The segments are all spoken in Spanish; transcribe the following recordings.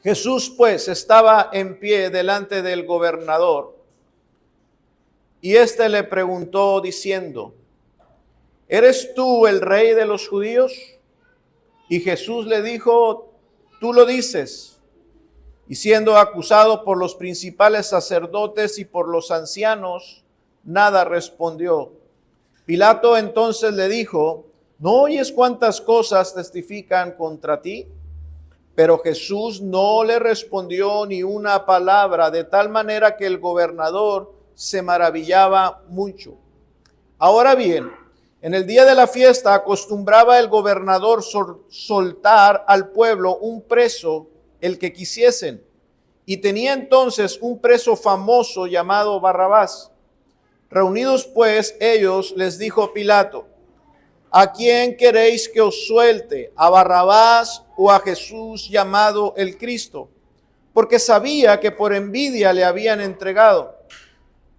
Jesús pues estaba en pie delante del gobernador y éste le preguntó diciendo: ¿eres tú el rey de los judíos? Y Jesús le dijo: tú lo dices. Y siendo acusado por los principales sacerdotes y por los ancianos, nada respondió. Pilato entonces le dijo: ¿no oyes cuántas cosas testifican contra ti? Pero Jesús no le respondió ni una palabra, de tal manera que el gobernador se maravillaba mucho. Ahora bien, en el día de la fiesta acostumbraba el gobernador soltar al pueblo un preso, el que quisiesen, y tenía entonces un preso famoso llamado Barrabás. Reunidos pues ellos, les dijo Pilato: ¿a quién queréis que os suelte? ¿A Barrabás o a Jesús llamado el Cristo? Porque sabía que por envidia le habían entregado.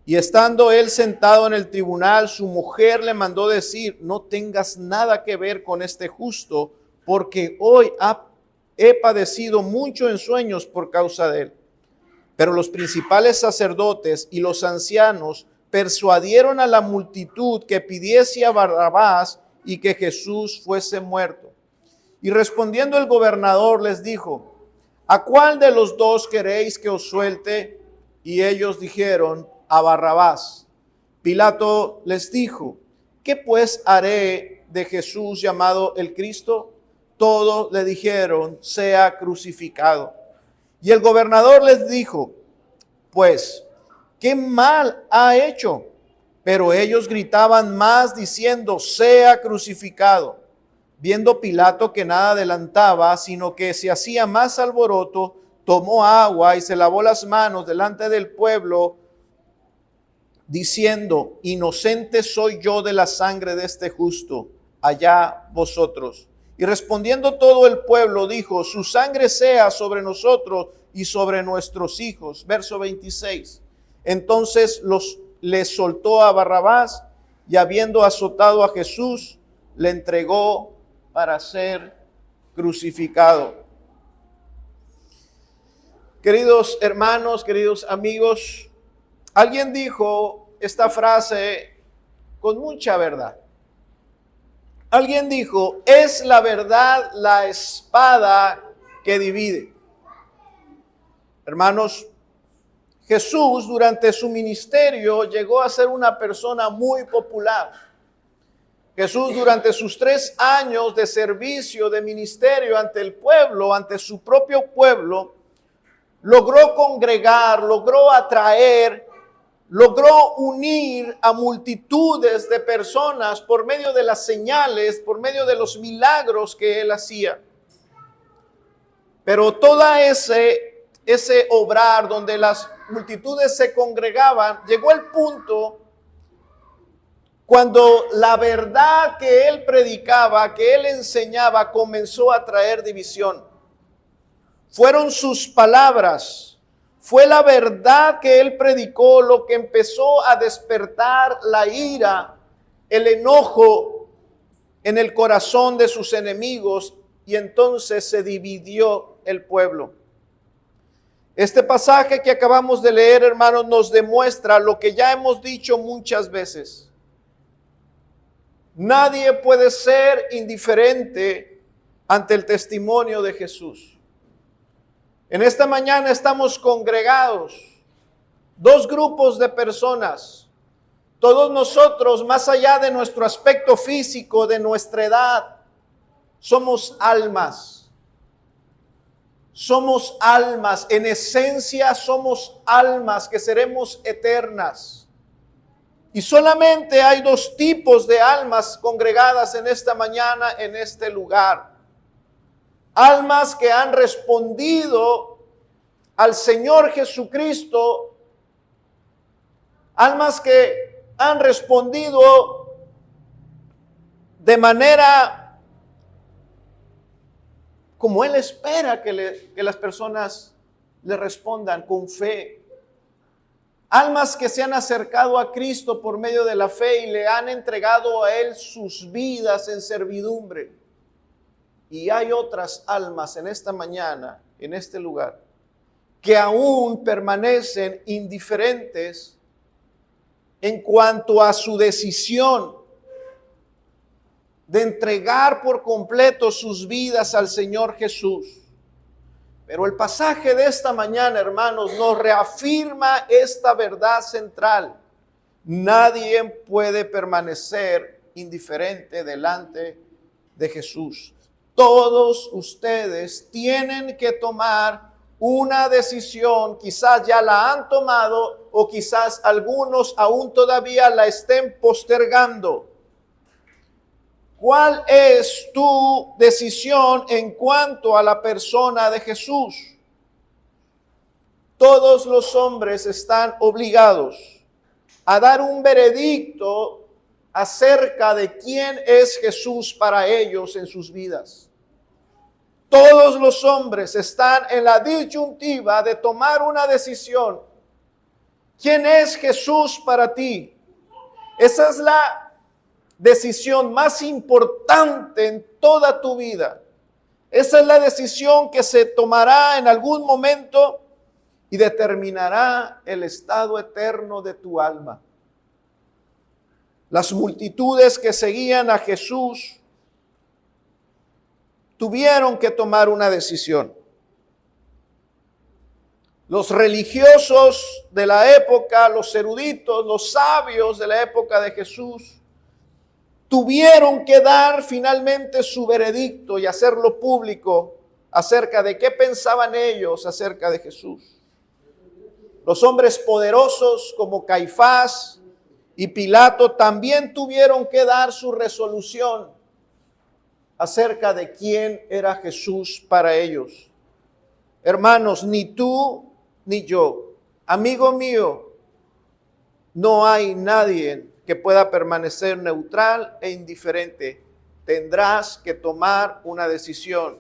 Y estando él sentado en el tribunal, su mujer le mandó decir: no tengas nada que ver con este justo, porque hoy he padecido mucho en sueños por causa de él. Pero los principales sacerdotes y los ancianos persuadieron a la multitud que pidiese a Barrabás y que Jesús fuese muerto. Y respondiendo el gobernador les dijo: ¿a cuál de los dos queréis que os suelte? Y ellos dijeron: a Barrabás. Pilato les dijo: ¿qué pues haré de Jesús llamado el Cristo? Todos le dijeron: sea crucificado. Y el gobernador les dijo: pues, ¿qué mal ha hecho? Pero ellos gritaban más diciendo: sea crucificado. Viendo Pilato que nada adelantaba, sino que se hacía más alboroto, tomó agua y se lavó las manos delante del pueblo, diciendo: inocente soy yo de la sangre de este justo, allá vosotros. Y respondiendo todo el pueblo dijo: su sangre sea sobre nosotros y sobre nuestros hijos. Verso 26. Entonces les soltó a Barrabás, y habiendo azotado a Jesús, le entregó para ser crucificado. Queridos hermanos, queridos amigos, alguien dijo esta frase con mucha verdad. Alguien dijo: es la verdad la espada que divide. Hermanos, Jesús durante su ministerio llegó a ser una persona muy popular. Jesús durante sus 3 años de servicio, de ministerio ante el pueblo, ante su propio pueblo, logró congregar, logró atraer, logró unir a multitudes de personas por medio de las señales, por medio de los milagros que él hacía. Pero toda ese obrar donde las multitudes se congregaban, llegó el punto cuando la verdad que él predicaba, que él enseñaba, comenzó a traer división. Fueron sus palabras, fue la verdad que él predicó lo que empezó a despertar la ira, el enojo en el corazón de sus enemigos, y entonces se dividió el pueblo. Este pasaje que acabamos de leer, hermanos, nos demuestra lo que ya hemos dicho muchas veces. Nadie puede ser indiferente ante el testimonio de Jesús. En esta mañana estamos congregados, 2 grupos de personas. Todos nosotros, más allá de nuestro aspecto físico, de nuestra edad, somos almas. Somos almas, en esencia somos almas que seremos eternas. Y solamente hay 2 tipos de almas congregadas en esta mañana, en este lugar. Almas que han respondido al Señor Jesucristo, almas que han respondido de manera como Él espera que las personas le respondan, con fe. Almas que se han acercado a Cristo por medio de la fe y le han entregado a Él sus vidas en servidumbre. Y hay otras almas en esta mañana en este lugar que aún permanecen indiferentes en cuanto a su decisión de entregar por completo sus vidas al Señor Jesús. Pero el pasaje de esta mañana, hermanos, nos reafirma esta verdad central. Nadie puede permanecer indiferente delante de Jesús. Todos ustedes tienen que tomar una decisión, quizás ya la han tomado o quizás algunos aún todavía la estén postergando. ¿Cuál es tu decisión en cuanto a la persona de Jesús? Todos los hombres están obligados a dar un veredicto acerca de quién es Jesús para ellos en sus vidas. Todos los hombres están en la disyuntiva de tomar una decisión. ¿Quién es Jesús para ti? Esa es la decisión más importante en toda tu vida. Esa es la decisión que se tomará en algún momento y determinará el estado eterno de tu alma. Las multitudes que seguían a Jesús tuvieron que tomar una decisión. Los religiosos de la época, los eruditos, los sabios de la época de Jesús, tuvieron que dar finalmente su veredicto y hacerlo público acerca de qué pensaban ellos acerca de Jesús. Los hombres poderosos como Caifás y Pilato también tuvieron que dar su resolución acerca de quién era Jesús para ellos. Hermanos, ni tú ni yo, amigo mío, no hay nadie que pueda permanecer neutral e indiferente. Tendrás que tomar una decisión.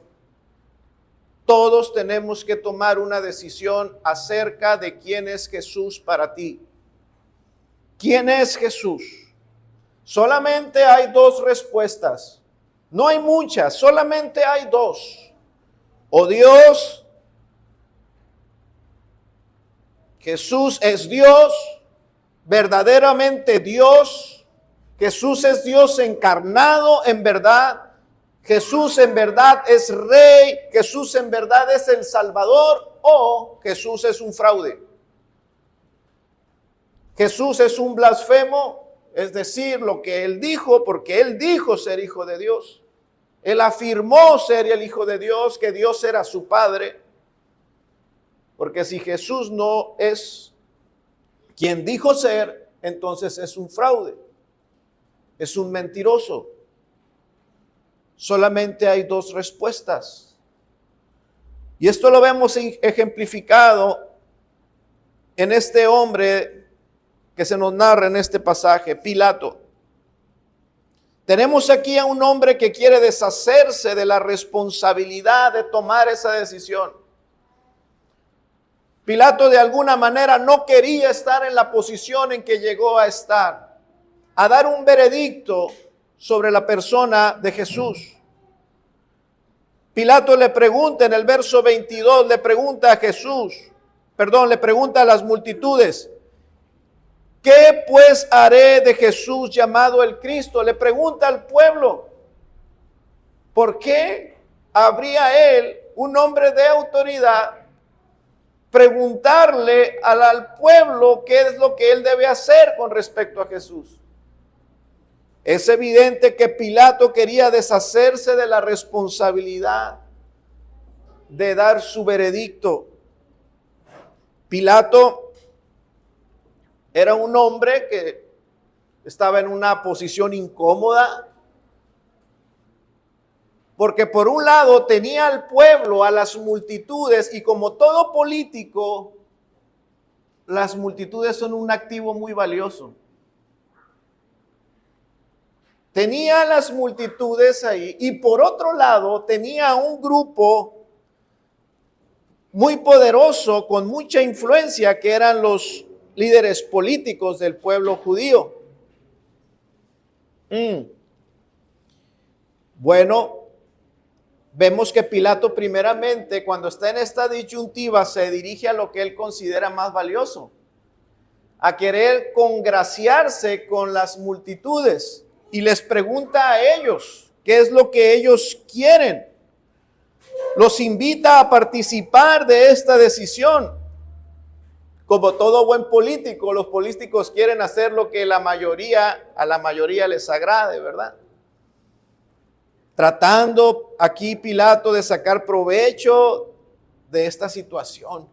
Todos tenemos que tomar una decisión acerca de quién es Jesús para ti. ¿Quién es Jesús? Solamente hay dos respuestas. No hay muchas, solamente hay dos. O Dios, Jesús es Dios, verdaderamente Dios. Jesús es Dios encarnado en verdad. Jesús en verdad es Rey. Jesús en verdad es el Salvador. O Jesús es un fraude. Jesús es un blasfemo, es decir, lo que Él dijo, porque Él dijo ser hijo de Dios. Él afirmó ser el hijo de Dios, que Dios era su Padre. Porque si Jesús no es quien dijo ser, entonces es un fraude, es un mentiroso. Solamente hay dos respuestas. Y esto lo vemos ejemplificado en este hombre que se nos narra en este pasaje, Pilato. Tenemos aquí a un hombre que quiere deshacerse de la responsabilidad de tomar esa decisión. Pilato de alguna manera no quería estar en la posición en que llegó a estar, a dar un veredicto sobre la persona de Jesús. Pilato le pregunta en el verso 22, le pregunta a las multitudes, ¿qué pues haré de Jesús llamado el Cristo? Le pregunta al pueblo, ¿por qué habría él, un hombre de autoridad, preguntarle al pueblo qué es lo que él debe hacer con respecto a Jesús? Es evidente que Pilato quería deshacerse de la responsabilidad de dar su veredicto. Pilato era un hombre que estaba en una posición incómoda, porque por un lado tenía al pueblo, a las multitudes, y como todo político, las multitudes son un activo muy valioso. Tenía a las multitudes ahí, y por otro lado tenía un grupo muy poderoso, con mucha influencia, que eran los líderes políticos del pueblo judío. Bueno, vemos que Pilato primeramente, cuando está en esta disyuntiva, se dirige a lo que él considera más valioso, a querer congraciarse con las multitudes, y les pregunta a ellos qué es lo que ellos quieren. Los invita a participar de esta decisión. Como todo buen político, los políticos quieren hacer lo que a la mayoría les agrade, ¿verdad? Tratando aquí Pilato de sacar provecho de esta situación.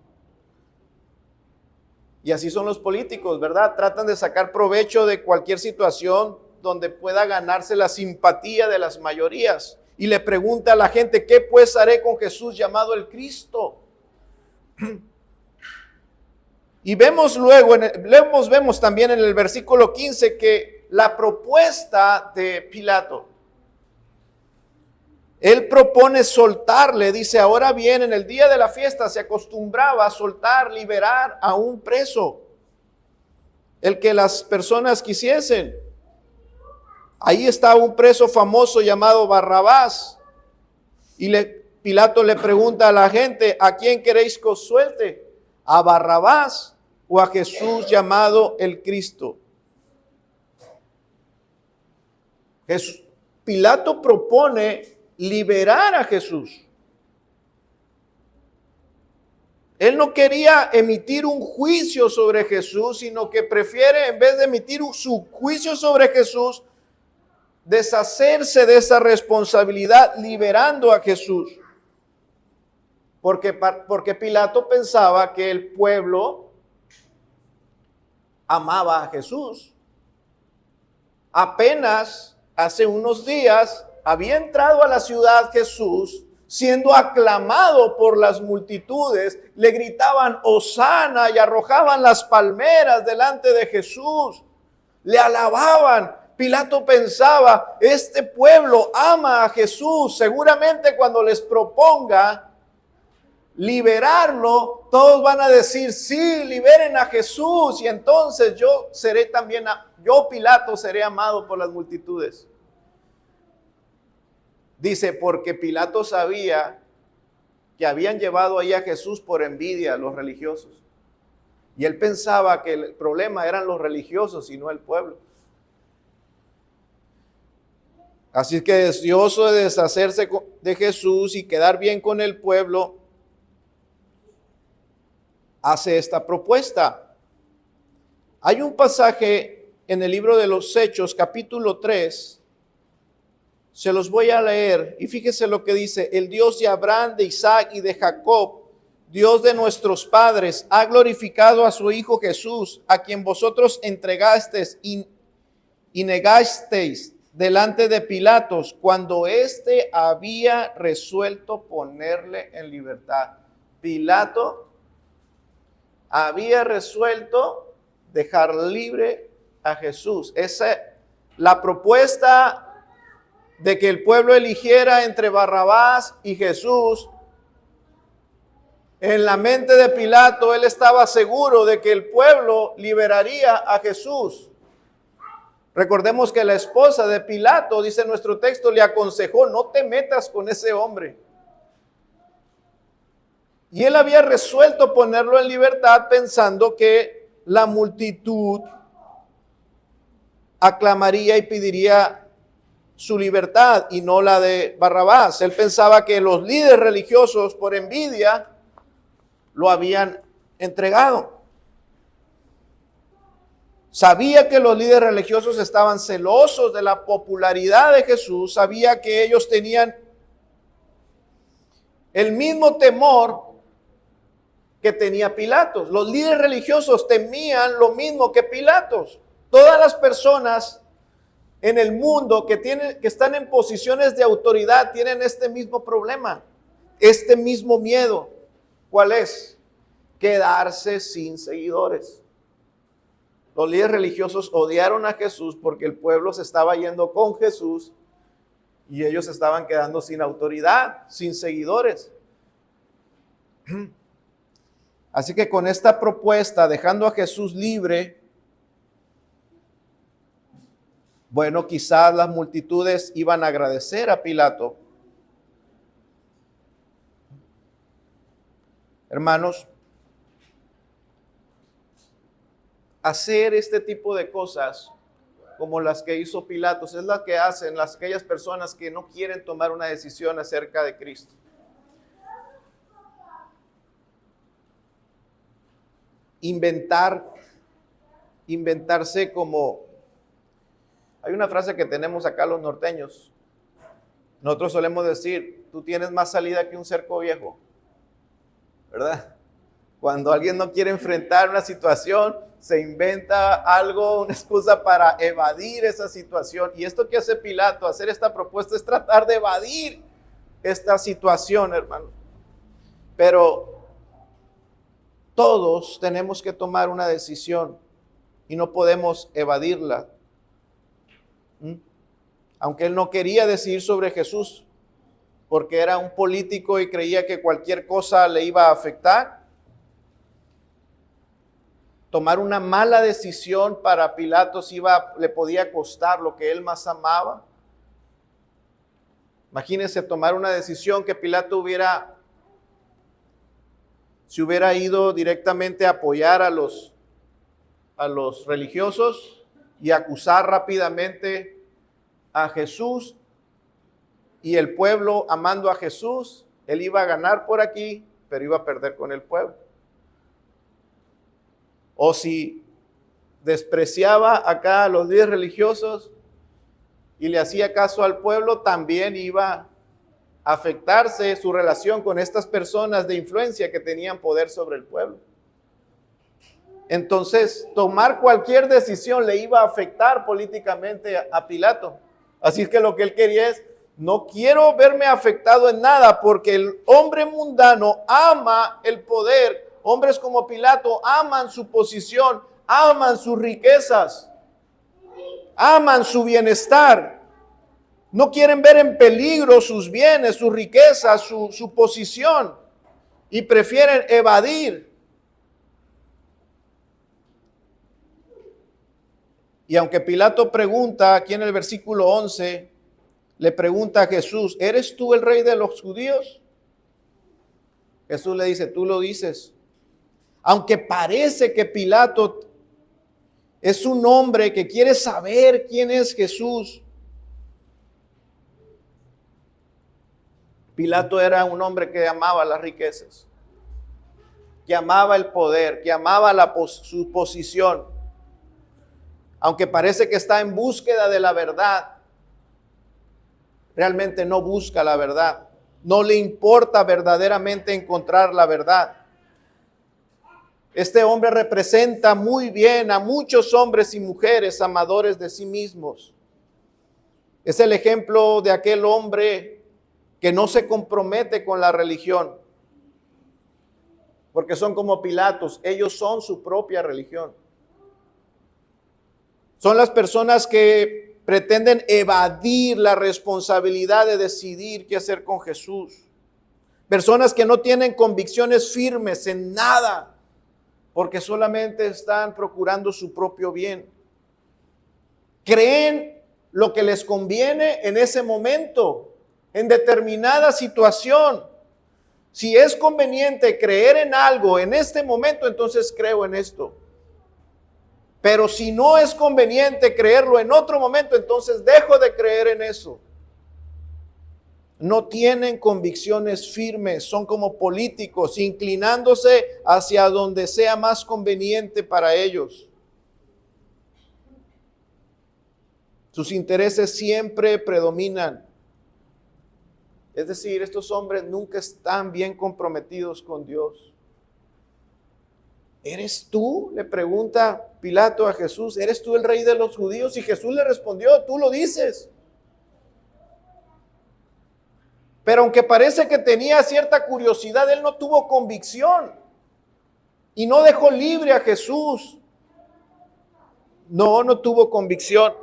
Y así son los políticos, ¿verdad? Tratan de sacar provecho de cualquier situación donde pueda ganarse la simpatía de las mayorías. Y le pregunta a la gente, ¿qué pues haré con Jesús llamado el Cristo? Y vemos luego, vemos también en el versículo 15 que la propuesta de Pilato, él propone soltarle, dice, ahora bien, en el día de la fiesta se acostumbraba a soltar, liberar a un preso, el que las personas quisiesen. Ahí estaba un preso famoso llamado Barrabás, y Pilato le pregunta a la gente, ¿a quién queréis que os suelte? ¿A Barrabás o a Jesús llamado el Cristo? Pilato propone liberar a Jesús. Él no quería emitir un juicio sobre Jesús, sino que prefiere, en vez de emitir su juicio sobre Jesús, deshacerse de esa responsabilidad liberando a Jesús. Porque Pilato pensaba que el pueblo amaba a Jesús. Apenas hace unos días había entrado a la ciudad Jesús, siendo aclamado por las multitudes, le gritaban Hosana y arrojaban las palmeras delante de Jesús, le alababan. Pilato pensaba, este pueblo ama a Jesús, seguramente cuando les proponga liberarlo, todos van a decir, sí, liberen a Jesús, y entonces yo Pilato seré amado por las multitudes. Dice, porque Pilato sabía que habían llevado ahí a Jesús por envidia a los religiosos. Y él pensaba que el problema eran los religiosos y no el pueblo. Así que deseoso de deshacerse de Jesús y quedar bien con el pueblo, hace esta propuesta. Hay un pasaje en el libro de los Hechos, capítulo 3, se los voy a leer y fíjese lo que dice: el Dios de Abraham, de Isaac y de Jacob, Dios de nuestros padres, ha glorificado a su Hijo Jesús, a quien vosotros entregasteis y negasteis delante de Pilatos, cuando éste había resuelto ponerle en libertad. Pilato había resuelto dejar libre a Jesús. La propuesta de que el pueblo eligiera entre Barrabás y Jesús, en la mente de Pilato, él estaba seguro de que el pueblo liberaría a Jesús. Recordemos que la esposa de Pilato, dice nuestro texto, le aconsejó, no te metas con ese hombre. Y él había resuelto ponerlo en libertad pensando que la multitud aclamaría y pediría su libertad y no la de Barrabás. Él pensaba que los líderes religiosos, por envidia, lo habían entregado. Sabía que los líderes religiosos estaban celosos de la popularidad de Jesús. Sabía que ellos tenían el mismo temor que tenía Pilatos. Los líderes religiosos temían lo mismo que Pilatos. Todas las personas en el mundo que están en posiciones de autoridad tienen este mismo problema, este mismo miedo. ¿Cuál es? Quedarse sin seguidores. Los líderes religiosos odiaron a Jesús porque el pueblo se estaba yendo con Jesús y ellos estaban quedando sin autoridad, sin seguidores. Así que con esta propuesta, dejando a Jesús libre, bueno, quizás las multitudes iban a agradecer a Pilato Hermanos, hacer este tipo de cosas como las que hizo Pilatos es la que hacen aquellas personas que no quieren tomar una decisión acerca de Cristo. Inventarse como... Hay una frase que tenemos acá los norteños. Nosotros solemos decir, tú tienes más salida que un cerco viejo, ¿verdad? Cuando alguien no quiere enfrentar una situación, se inventa algo, una excusa para evadir esa situación. Y esto que hace Pilato, hacer esta propuesta, es tratar de evadir esta situación, hermano. Pero todos tenemos que tomar una decisión y no podemos evadirla. Aunque él no quería decidir sobre Jesús, porque era un político y creía que cualquier cosa le iba a afectar. Tomar una mala decisión para Pilatos le podía costar lo que él más amaba. Imagínense tomar una decisión que Pilato se hubiera ido directamente a apoyar a los religiosos y acusar rápidamente a Jesús, y el pueblo amando a Jesús, él iba a ganar por aquí, pero iba a perder con el pueblo. O si despreciaba acá a los líderes religiosos y le hacía caso al pueblo, también iba a afectarse su relación con estas personas de influencia que tenían poder sobre el pueblo. Entonces, tomar cualquier decisión le iba a afectar políticamente a Pilato. Así es que lo que él quería es, no quiero verme afectado en nada, porque el hombre mundano ama el poder. Hombres como Pilato aman su posición, aman sus riquezas, aman su bienestar. No quieren ver en peligro sus bienes, sus riquezas, su posición, y prefieren evadir. Y aunque Pilato pregunta, aquí en el versículo 11, le pregunta a Jesús, ¿eres tú el rey de los judíos? Jesús le dice, tú lo dices. Aunque parece que Pilato es un hombre que quiere saber quién es Jesús, Pilato era un hombre que amaba las riquezas, que amaba el poder, que amaba su posición. Aunque parece que está en búsqueda de la verdad, realmente no busca la verdad. No le importa verdaderamente encontrar la verdad. Este hombre representa muy bien a muchos hombres y mujeres amadores de sí mismos. Es el ejemplo de aquel hombre que no se compromete con la religión, porque son como Pilatos, ellos son su propia religión. Son las personas que pretenden evadir la responsabilidad de decidir qué hacer con Jesús. Personas que no tienen convicciones firmes en nada, porque solamente están procurando su propio bien. Creen lo que les conviene en ese momento, en determinada situación. Si es conveniente creer en algo en este momento, entonces creo en esto. Pero si no es conveniente creerlo en otro momento, entonces dejo de creer en eso. No tienen convicciones firmes, son como políticos, inclinándose hacia donde sea más conveniente para ellos. Sus intereses siempre predominan. Es decir, estos hombres nunca están bien comprometidos con Dios. ¿Eres tú? Le pregunta Pilato a Jesús. ¿Eres tú el rey de los judíos? Y Jesús le respondió, tú lo dices. Pero aunque parece que tenía cierta curiosidad, él no tuvo convicción. Y no dejó libre a Jesús. No tuvo convicción.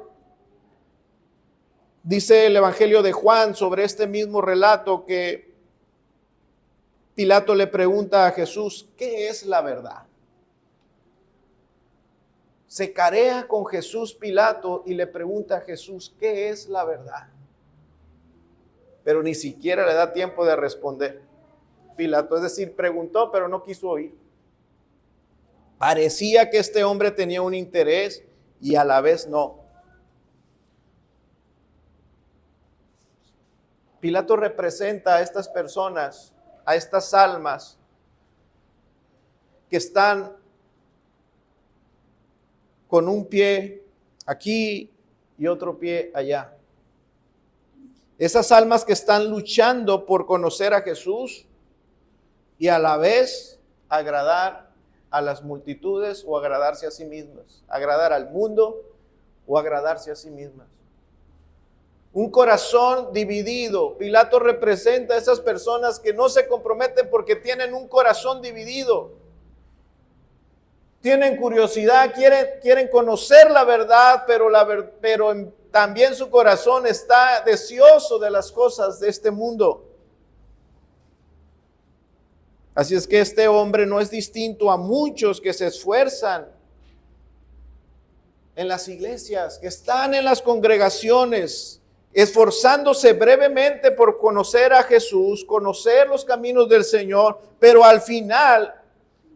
Dice el Evangelio de Juan sobre este mismo relato que Pilato le pregunta a Jesús, ¿qué es la verdad? Se carea con Jesús Pilato y le pregunta a Jesús, ¿qué es la verdad? Pero ni siquiera le da tiempo de responder. Pilato, es decir, preguntó pero no quiso oír. Parecía que este hombre tenía un interés y a la vez no. Pilato representa a estas personas, a estas almas que están con un pie aquí y otro pie allá. Esas almas que están luchando por conocer a Jesús y a la vez agradar a las multitudes o agradarse a sí mismas, agradar al mundo o agradarse a sí mismas. Un corazón dividido. Pilato representa a esas personas que no se comprometen porque tienen un corazón dividido. Tienen curiosidad, quieren conocer la verdad, pero también su corazón está deseoso de las cosas de este mundo. Así es que este hombre no es distinto a muchos que se esfuerzan en las iglesias, que están en las congregaciones, esforzándose brevemente por conocer a Jesús, conocer los caminos del Señor, pero al final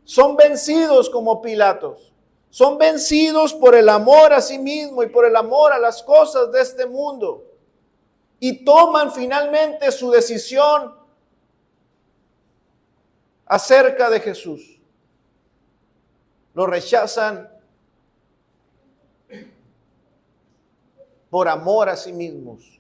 son vencidos como Pilatos. Son vencidos por el amor a sí mismo y por el amor a las cosas de este mundo. Y toman finalmente su decisión acerca de Jesús. Lo rechazan por amor a sí mismos.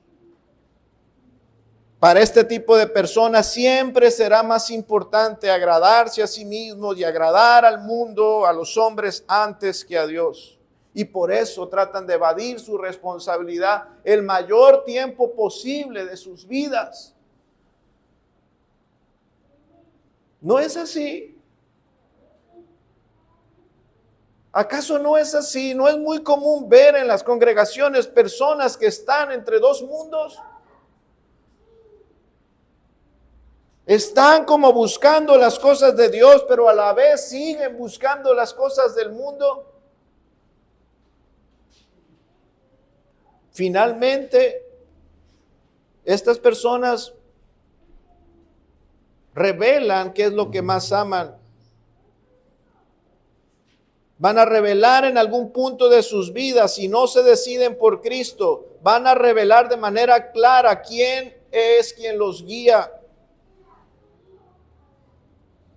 Para este tipo de personas siempre será más importante agradarse a sí mismos y agradar al mundo, a los hombres, antes que a Dios. Y por eso tratan de evadir su responsabilidad el mayor tiempo posible de sus vidas. ¿No es así? ¿Acaso no es así? ¿No es muy común ver en las congregaciones personas que están entre dos mundos? Están como buscando las cosas de Dios, pero a la vez siguen buscando las cosas del mundo. Finalmente, estas personas revelan qué es lo que más aman. Van a revelar en algún punto de sus vidas, si no se deciden por Cristo, van a revelar de manera clara quién es quien los guía.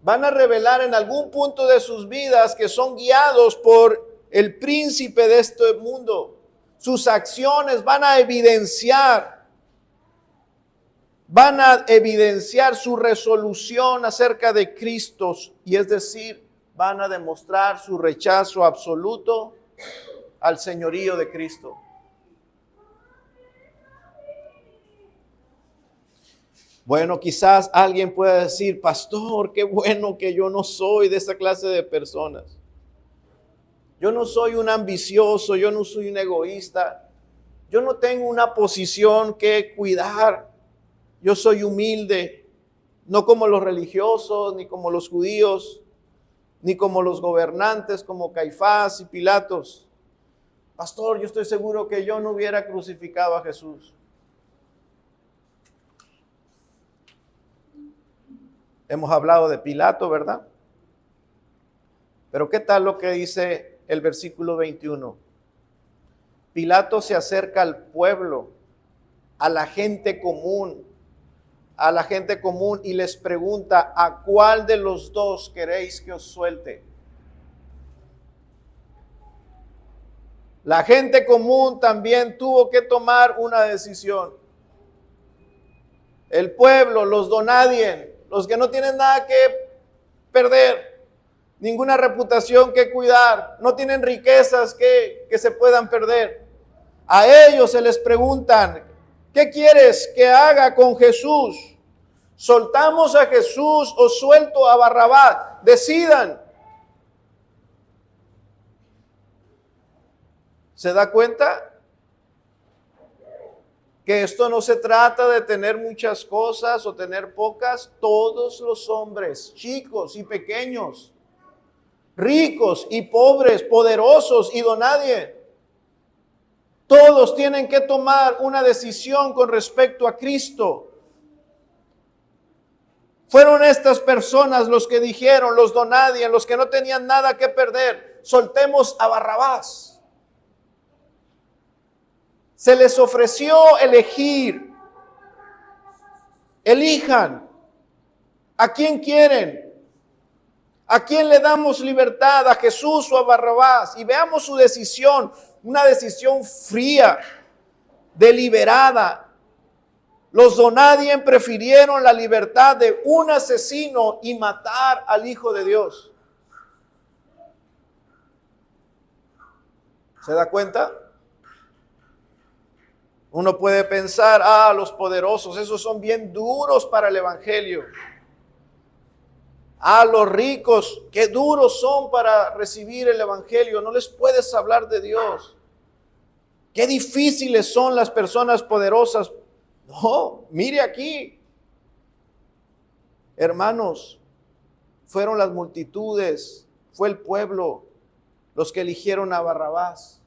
Van a revelar en algún punto de sus vidas que son guiados por el príncipe de este mundo. Sus acciones van a evidenciar su resolución acerca de Cristo, y es decir, van a demostrar su rechazo absoluto al señorío de Cristo. Bueno, quizás alguien pueda decir, pastor, qué bueno que yo no soy de esa clase de personas. Yo no soy un ambicioso, yo no soy un egoísta. Yo no tengo una posición que cuidar. Yo soy humilde, no como los religiosos, ni como los judíos, ni como los gobernantes, como Caifás y Pilatos. Pastor, yo estoy seguro que yo no hubiera crucificado a Jesús. Hemos hablado de Pilato, ¿verdad? Pero ¿qué tal lo que dice el versículo 21? Pilato se acerca al pueblo, a la gente común, y les pregunta, ¿a cuál de los dos queréis que os suelte? La gente común también tuvo que tomar una decisión. El pueblo, los donadien, los que no tienen nada que perder, ninguna reputación que cuidar, no tienen riquezas que se puedan perder. A ellos se les preguntan, ¿qué quieres que haga con Jesús? ¿Soltamos a Jesús o suelto a Barrabás? Decidan. ¿Se da cuenta? Que esto no se trata de tener muchas cosas o tener pocas. Todos los hombres, chicos y pequeños, ricos y pobres, poderosos y donadie, todos tienen que tomar una decisión con respecto a Cristo. Fueron estas personas los que dijeron, los donadies, los que no tenían nada que perder, soltemos a Barrabás. Se les ofreció elegir. Elijan. ¿A quién quieren? ¿A quién le damos libertad? ¿A Jesús o a Barrabás? Y veamos su decisión, una decisión fría, deliberada. Los donadies prefirieron la libertad de un asesino y matar al Hijo de Dios. ¿Se da cuenta? Uno puede pensar, los poderosos, esos son bien duros para el evangelio. Los ricos, qué duros son para recibir el evangelio. No les puedes hablar de Dios. Qué difíciles son las personas poderosas. No, mire aquí. Hermanos, fueron las multitudes, fue el pueblo los que eligieron a Barrabás.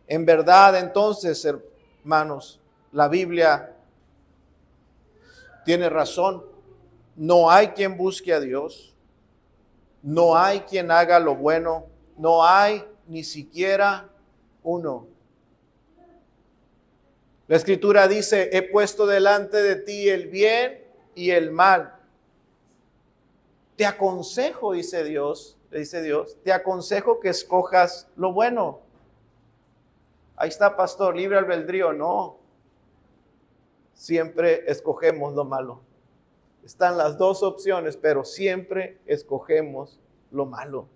En verdad, entonces, hermanos, la Biblia tiene razón. No hay quien busque a Dios. No hay quien haga lo bueno. No hay ni siquiera uno. La Escritura dice, he puesto delante de ti el bien y el mal. Te aconsejo, dice Dios, te aconsejo que escojas lo bueno. Ahí está, pastor, libre albedrío. No, siempre escogemos lo malo. Están las dos opciones, pero siempre escogemos lo malo.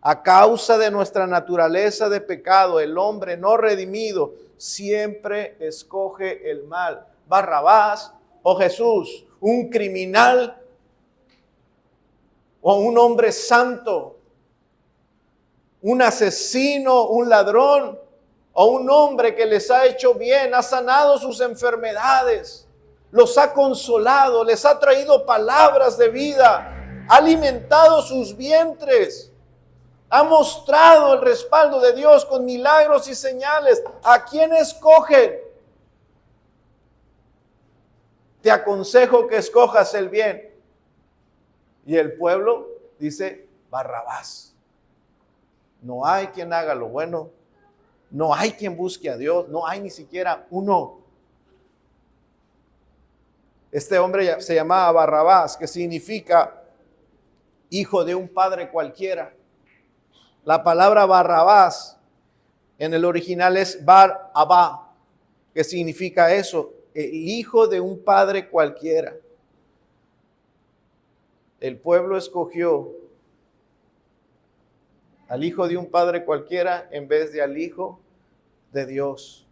A causa de nuestra naturaleza de pecado, el hombre no redimido siempre escoge el mal. Barrabás o Jesús, un criminal o un hombre santo, un asesino, un ladrón o un hombre que les ha hecho bien, ha sanado sus enfermedades, los ha consolado, les ha traído palabras de vida, ha alimentado sus vientres. Ha mostrado el respaldo de Dios con milagros y señales. ¿A quién escogen? Te aconsejo que escojas el bien. Y el pueblo dice, Barrabás. No hay quien haga lo bueno. No hay quien busque a Dios. No hay ni siquiera uno. Este hombre se llamaba Barrabás, que significa hijo de un padre cualquiera. La palabra Barrabás en el original es Bar Abba, que significa eso, el hijo de un padre cualquiera. El pueblo escogió al hijo de un padre cualquiera en vez de al hijo de Dios.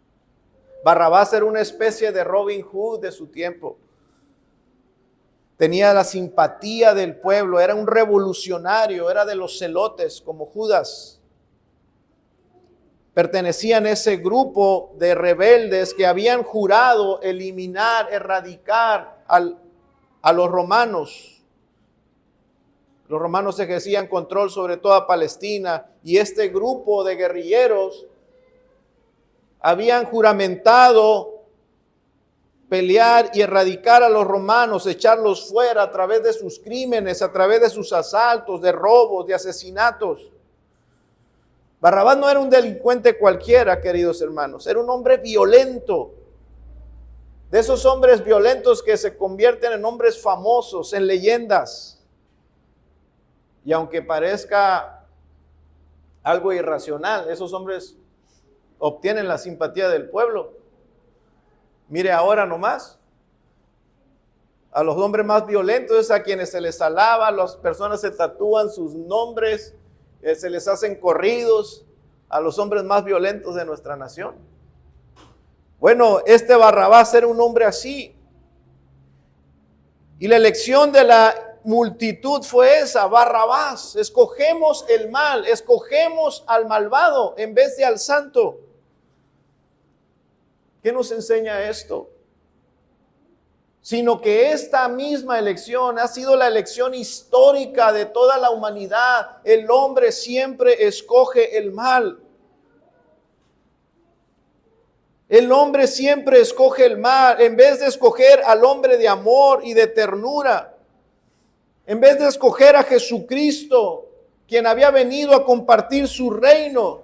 Barrabás era una especie de Robin Hood de su tiempo. Tenía la simpatía del pueblo, era un revolucionario, era de los celotes como Judas. Pertenecían a ese grupo de rebeldes que habían jurado eliminar, erradicar a los romanos. Los romanos ejercían control sobre toda Palestina y este grupo de guerrilleros habían juramentado pelear y erradicar a los romanos, echarlos fuera a través de sus crímenes, a través de sus asaltos, de robos, de asesinatos. Barrabás no era un delincuente cualquiera, queridos hermanos, era un hombre violento. De esos hombres violentos que se convierten en hombres famosos, en leyendas. Y aunque parezca algo irracional, esos hombres obtienen la simpatía del pueblo. Mire ahora nomás, a los hombres más violentos es a quienes se les alaba, las personas se tatúan sus nombres, se les hacen corridos a los hombres más violentos de nuestra nación. Bueno, este Barrabás era un hombre así. Y la elección de la multitud fue esa, Barrabás. Escogemos el mal, escogemos al malvado en vez de al santo. ¿Qué nos enseña esto? Sino que esta misma elección ha sido la elección histórica de toda la humanidad. El hombre siempre escoge el mal. El hombre siempre escoge el mal, en vez de escoger al hombre de amor y de ternura, en vez de escoger a Jesucristo, quien había venido a compartir su reino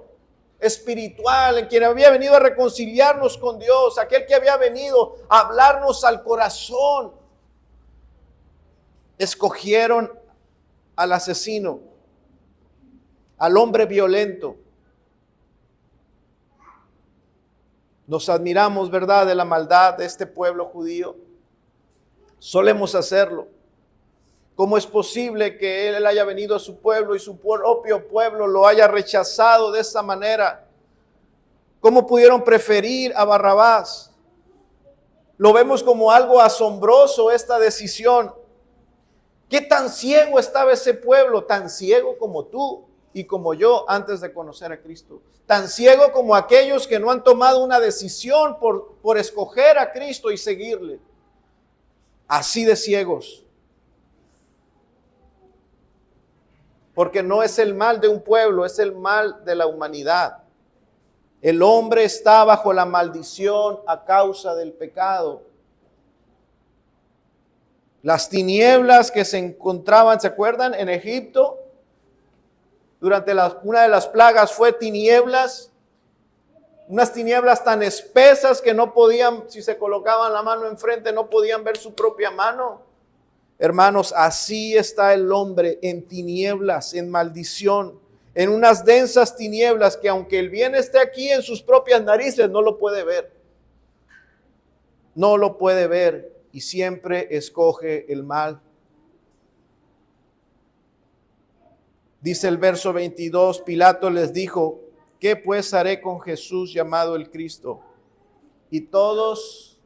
espiritual, quien había venido a reconciliarnos con Dios, aquel que había venido a hablarnos al corazón. Escogieron al asesino, al hombre violento. Nos admiramos, ¿verdad?, de la maldad de este pueblo judío. Solemos hacerlo. ¿Cómo es posible que Él haya venido a su pueblo y su propio pueblo lo haya rechazado de esta manera? ¿Cómo pudieron preferir a Barrabás? Lo vemos como algo asombroso esta decisión. ¿Qué tan ciego estaba ese pueblo? Tan ciego como tú y como yo antes de conocer a Cristo. Tan ciego como aquellos que no han tomado una decisión por escoger a Cristo y seguirle. Así de ciegos. Porque no es el mal de un pueblo, es el mal de la humanidad. El hombre está bajo la maldición a causa del pecado. Las tinieblas que se encontraban, ¿se acuerdan? En Egipto, durante una de las plagas fue tinieblas, unas tinieblas tan espesas que no podían, si se colocaban la mano enfrente, no podían ver su propia mano. Hermanos, así está el hombre en tinieblas, en maldición, en unas densas tinieblas que aunque el bien esté aquí en sus propias narices, no lo puede ver. No lo puede ver y siempre escoge el mal. Dice el verso 22, Pilato les dijo, ¿qué pues haré con Jesús llamado el Cristo? Y todos,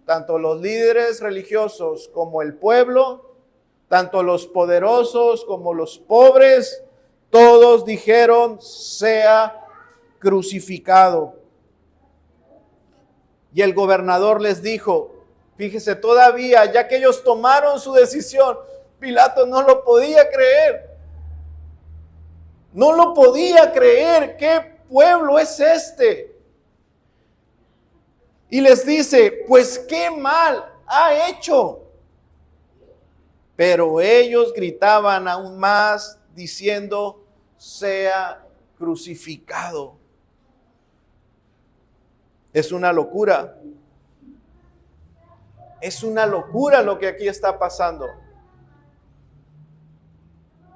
tanto los líderes religiosos como el pueblo, tanto los poderosos como los pobres, todos dijeron, sea crucificado. Y el gobernador les dijo, fíjese, todavía, ya que ellos tomaron su decisión, Pilato no lo podía creer. No lo podía creer. ¿Qué pueblo es este? Y les dice, pues qué mal ha hecho. Pero ellos gritaban aún más diciendo, sea crucificado. Es una locura. Es una locura lo que aquí está pasando.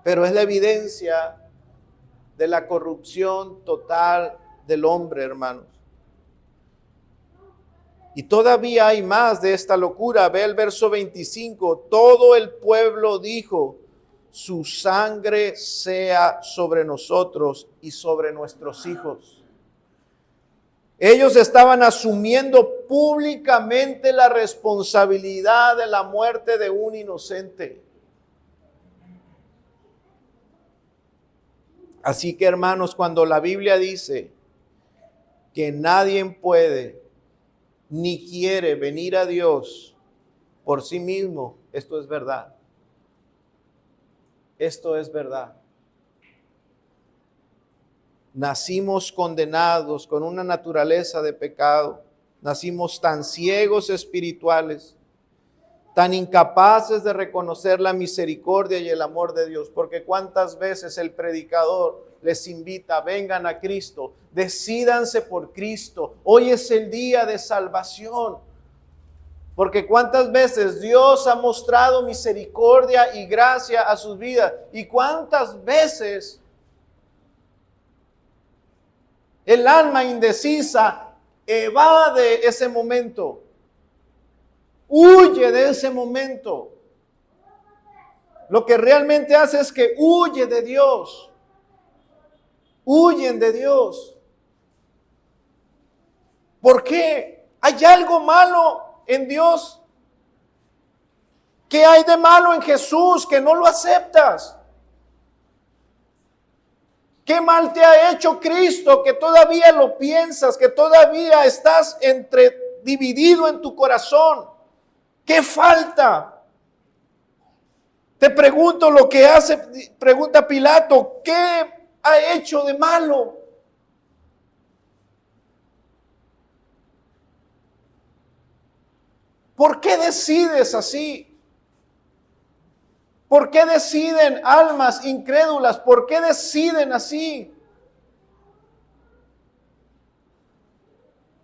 Pero es la evidencia de la corrupción total del hombre, hermanos. Y todavía hay más de esta locura. Ve el verso 25. Todo el pueblo dijo, su sangre sea sobre nosotros y sobre nuestros hijos. Ellos estaban asumiendo públicamente la responsabilidad de la muerte de un inocente. Así que, hermanos, cuando la Biblia dice que nadie puede ni quiere venir a Dios por sí mismo, esto es verdad. Esto es verdad. Nacimos condenados con una naturaleza de pecado. Nacimos tan ciegos espirituales, tan incapaces de reconocer la misericordia y el amor de Dios. Porque cuántas veces el predicador les invita, vengan a Cristo, decídanse por Cristo. Hoy es el día de salvación. Porque cuántas veces Dios ha mostrado misericordia y gracia a sus vidas. Y cuántas veces el alma indecisa evade ese momento. Huye de ese momento. Lo que realmente hace es que huye de Dios. Huyen de Dios. ¿Por qué? ¿Hay algo malo en Dios? ¿Qué hay de malo en Jesús que no lo aceptas? ¿Qué mal te ha hecho Cristo que todavía lo piensas, que todavía estás dividido en tu corazón? ¿Qué falta? Te pregunto lo que pregunta Pilato, ¿qué ha hecho de malo? ¿Por qué decides así? ¿Por qué deciden almas incrédulas? ¿Por qué deciden así?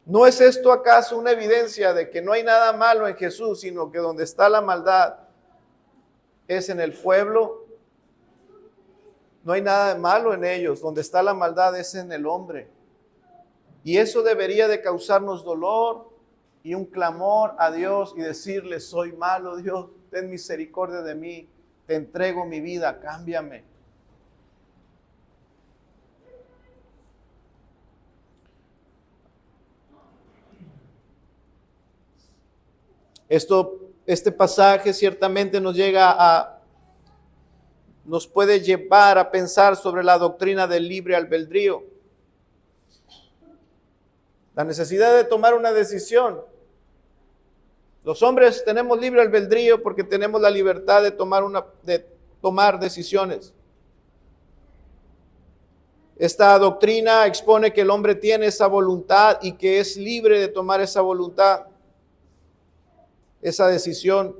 ¿No es esto acaso una evidencia de que no hay nada malo en Jesús, sino que donde está la maldad es en el pueblo? No hay nada de malo en ellos, donde está la maldad es en el hombre. Y eso debería de causarnos dolor y un clamor a Dios y decirle: soy malo, Dios, ten misericordia de mí, te entrego mi vida, cámbiame. Este pasaje ciertamente nos puede llevar a pensar sobre la doctrina del libre albedrío. La necesidad de tomar una decisión. Los hombres tenemos libre albedrío porque tenemos la libertad de tomar decisiones. Esta doctrina expone que el hombre tiene esa voluntad y que es libre de tomar esa voluntad, esa decisión.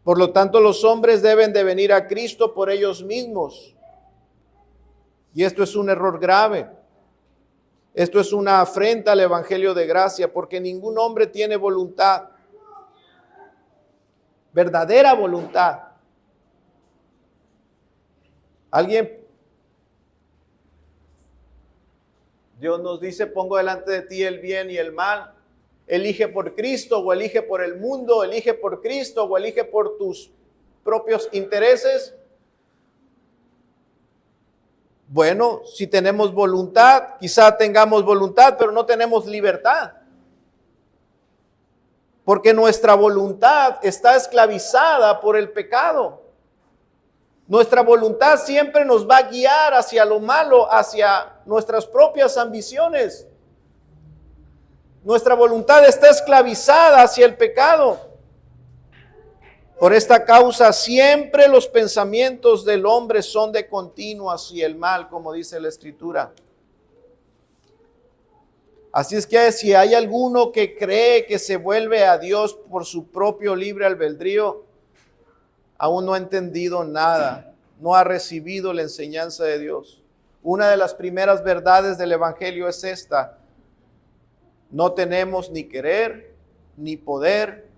Por lo tanto, los hombres deben de venir a Cristo por ellos mismos. Y esto es un error grave. Esto es una afrenta al Evangelio de gracia, porque ningún hombre tiene voluntad, verdadera voluntad. Dios nos dice: pongo delante de ti el bien y el mal. Elige por Cristo o elige por el mundo, elige por Cristo o elige por tus propios intereses. Bueno, si tenemos voluntad, quizá tengamos voluntad, pero no tenemos libertad. Porque nuestra voluntad está esclavizada por el pecado. Nuestra voluntad siempre nos va a guiar hacia lo malo, hacia nuestras propias ambiciones. Nuestra voluntad está esclavizada hacia el pecado. Por esta causa siempre los pensamientos del hombre son de continuo hacia el mal, como dice la Escritura. Así es que si hay alguno que cree que se vuelve a Dios por su propio libre albedrío, aún no ha entendido nada, no ha recibido la enseñanza de Dios. Una de las primeras verdades del Evangelio es esta: no tenemos ni querer ni poder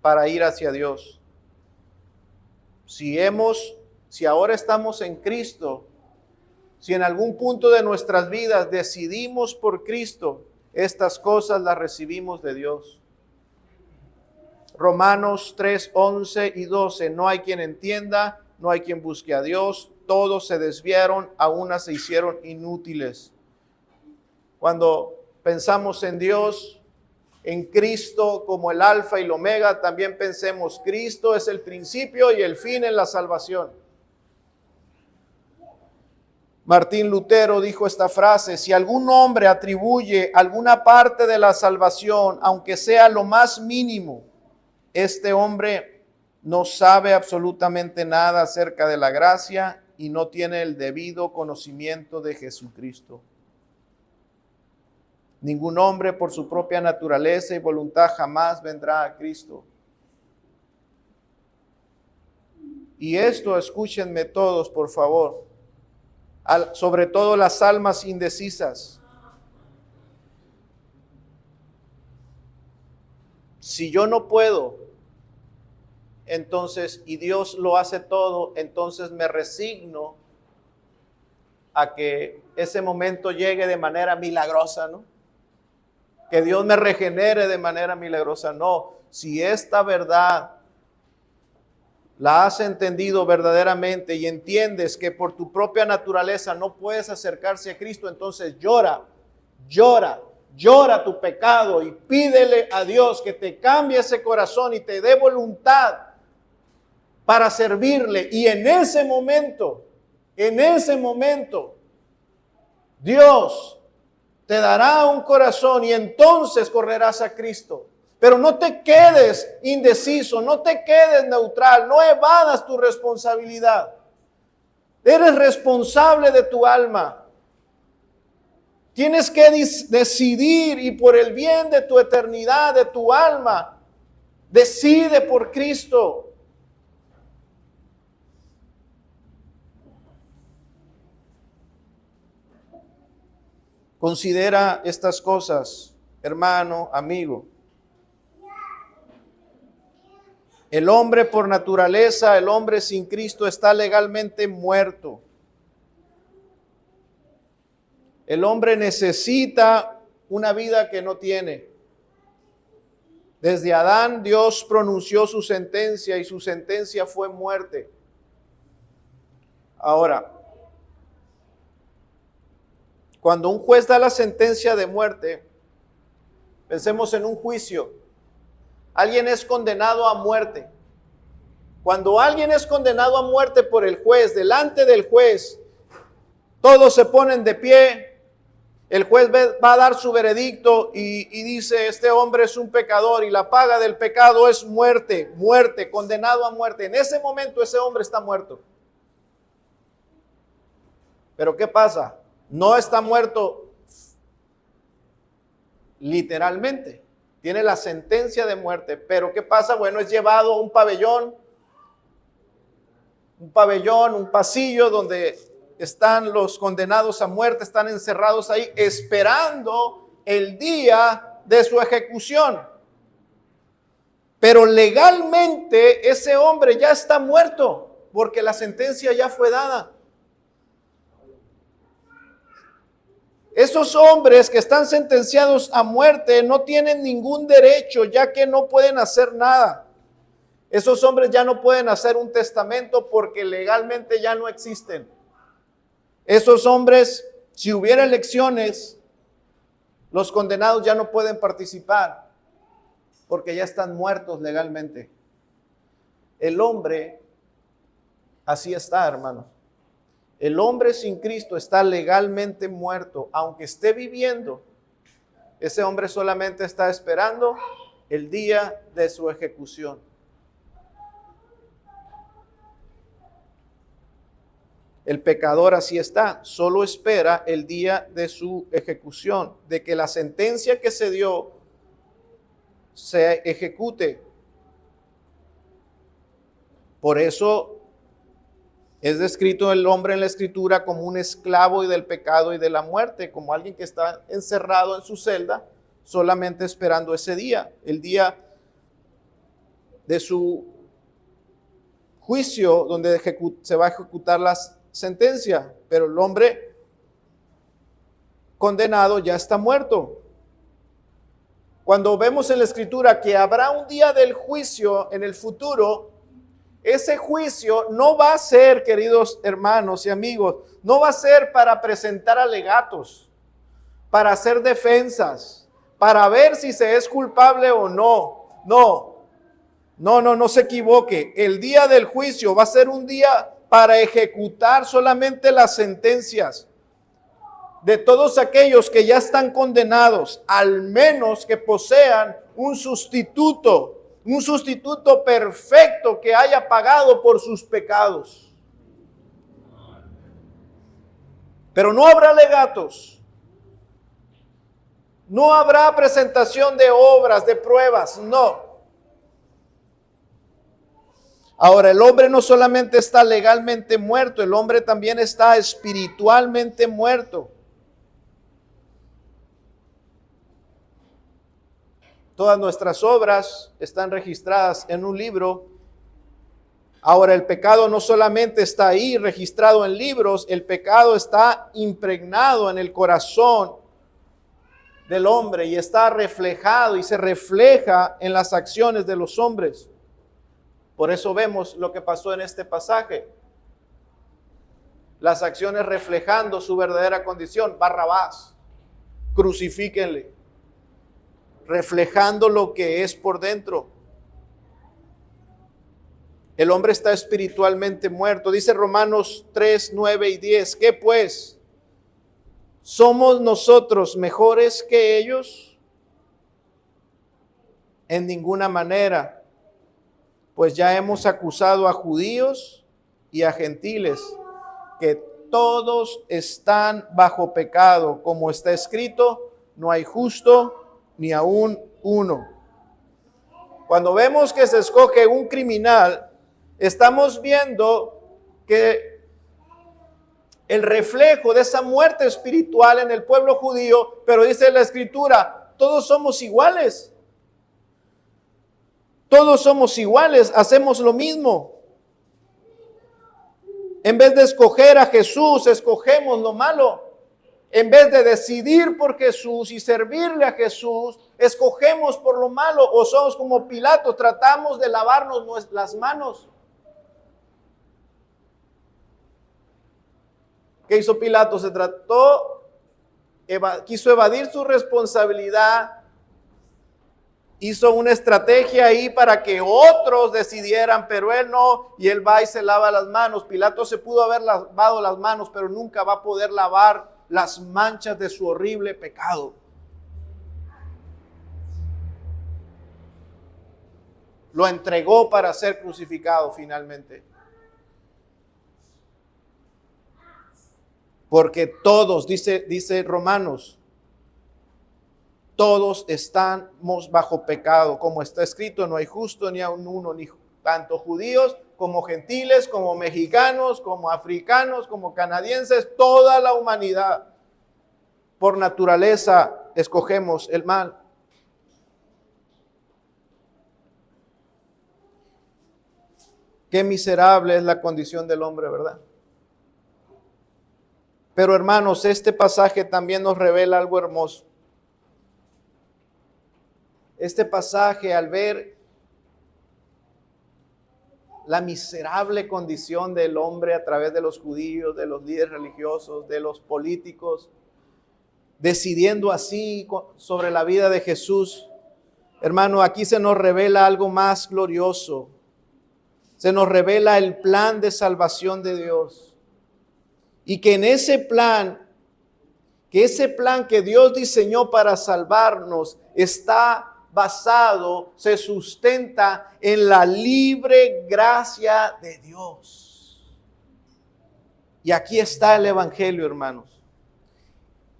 para ir hacia Dios. Si ahora estamos en Cristo, si en algún punto de nuestras vidas decidimos por Cristo, estas cosas las recibimos de Dios. Romanos 3, 11 y 12. No hay quien entienda, no hay quien busque a Dios. Todos se desviaron, a una se hicieron inútiles. Cuando pensamos en Dios, en Cristo como el alfa y el omega, también pensemos: Cristo es el principio y el fin en la salvación. Martín Lutero dijo esta frase: si algún hombre atribuye alguna parte de la salvación, aunque sea lo más mínimo, este hombre no sabe absolutamente nada acerca de la gracia y no tiene el debido conocimiento de Jesucristo. Ningún hombre por su propia naturaleza y voluntad jamás vendrá a Cristo. Y esto, escúchenme todos, por favor, sobre todo las almas indecisas. Si yo no puedo, entonces, y Dios lo hace todo, entonces me resigno a que ese momento llegue de manera milagrosa, ¿no? Que Dios me regenere de manera milagrosa. No, si esta verdad la has entendido verdaderamente y entiendes que por tu propia naturaleza no puedes acercarse a Cristo, entonces llora tu pecado y pídele a Dios que te cambie ese corazón y te dé voluntad para servirle. Y en ese momento, Dios te dará un corazón y entonces correrás a Cristo. Pero no te quedes indeciso, no te quedes neutral, no evadas tu responsabilidad. Eres responsable de tu alma. Tienes que decidir, y por el bien de tu eternidad, de tu alma, decide por Cristo. Considera estas cosas, hermano, amigo. El hombre por naturaleza, el hombre sin Cristo está legalmente muerto. El hombre necesita una vida que no tiene. Desde Adán, Dios pronunció su sentencia y su sentencia fue muerte. Ahora, cuando un juez da la sentencia de muerte, pensemos en un juicio. Alguien es condenado a muerte. Cuando alguien es condenado a muerte por el juez, delante del juez, todos se ponen de pie. El juez va a dar su veredicto y dice, este hombre es un pecador y la paga del pecado es muerte, muerte, condenado a muerte. En ese momento ese hombre está muerto. Pero ¿qué pasa? No está muerto literalmente. Tiene la sentencia de muerte. Pero ¿qué pasa? Bueno, es llevado a un pabellón, un pasillo donde están los condenados a muerte, están encerrados ahí esperando el día de su ejecución. Pero legalmente ese hombre ya está muerto porque la sentencia ya fue dada. Esos hombres que están sentenciados a muerte no tienen ningún derecho, ya que no pueden hacer nada. Esos hombres ya no pueden hacer un testamento porque legalmente ya no existen. Esos hombres, si hubiera elecciones, los condenados ya no pueden participar porque ya están muertos legalmente. El hombre, así está, hermanos. El hombre sin Cristo está legalmente muerto. Aunque esté viviendo, ese hombre solamente está esperando el día de su ejecución. El pecador así está, solo espera el día de su ejecución, de que la sentencia que se dio se ejecute. Por eso es descrito el hombre en la Escritura como un esclavo y del pecado y de la muerte, como alguien que está encerrado en su celda, solamente esperando ese día, el día de su juicio, donde se va a ejecutar la sentencia. Pero el hombre condenado ya está muerto. Cuando vemos en la Escritura que habrá un día del juicio en el futuro, ese juicio no va a ser, queridos hermanos y amigos, no va a ser para presentar alegatos, para hacer defensas, para ver si se es culpable o no. No se equivoque. El día del juicio va a ser un día para ejecutar solamente las sentencias de todos aquellos que ya están condenados, al menos que posean un sustituto perfecto que haya pagado por sus pecados. Pero no habrá alegatos, no habrá presentación de obras, de pruebas, no. Ahora, el hombre no solamente está legalmente muerto, el hombre también está espiritualmente muerto. Todas nuestras obras están registradas en un libro. Ahora, el pecado no solamente está ahí registrado en libros, el pecado está impregnado en el corazón del hombre y está reflejado y se refleja en las acciones de los hombres. Por eso vemos lo que pasó en este pasaje. Las acciones reflejando su verdadera condición. Barrabás, crucifíquenle. Reflejando lo que es por dentro. El hombre está espiritualmente muerto. Dice Romanos 3, 9 y 10. ¿Qué pues? ¿Somos nosotros mejores que ellos? En ninguna manera. Pues ya hemos acusado a judíos y a gentiles que todos están bajo pecado, como está escrito, no hay justo ni aún uno. Cuando vemos que se escoge un criminal, estamos viendo que el reflejo de esa muerte espiritual en el pueblo judío, pero dice la Escritura, todos somos iguales. Todos somos iguales, hacemos lo mismo. En vez de escoger a Jesús, escogemos lo malo. En vez de decidir por Jesús y servirle a Jesús, escogemos por lo malo. O somos como Pilato, tratamos de lavarnos las manos. ¿Qué hizo Pilato? Quiso evadir su responsabilidad. Hizo una estrategia ahí para que otros decidieran, pero él no, y él va y se lava las manos. Pilato se pudo haber lavado las manos, pero nunca va a poder lavar las manchas de su horrible pecado. Lo entregó para ser crucificado finalmente. Porque todos, dice Romanos, todos estamos bajo pecado, como está escrito, no hay justo ni aun uno, ni tanto judíos como gentiles, como mexicanos, como africanos, como canadienses, toda la humanidad. Por naturaleza escogemos el mal. Qué miserable es la condición del hombre, ¿verdad? Pero hermanos, este pasaje también nos revela algo hermoso. Este pasaje, al ver la miserable condición del hombre a través de los judíos, de los líderes religiosos, de los políticos, decidiendo así sobre la vida de Jesús, hermano, aquí se nos revela algo más glorioso. Se nos revela el plan de salvación de Dios. Y que en ese plan, que Dios diseñó para salvarnos, está basado, se sustenta en la libre gracia de Dios. Y aquí está el Evangelio, hermanos.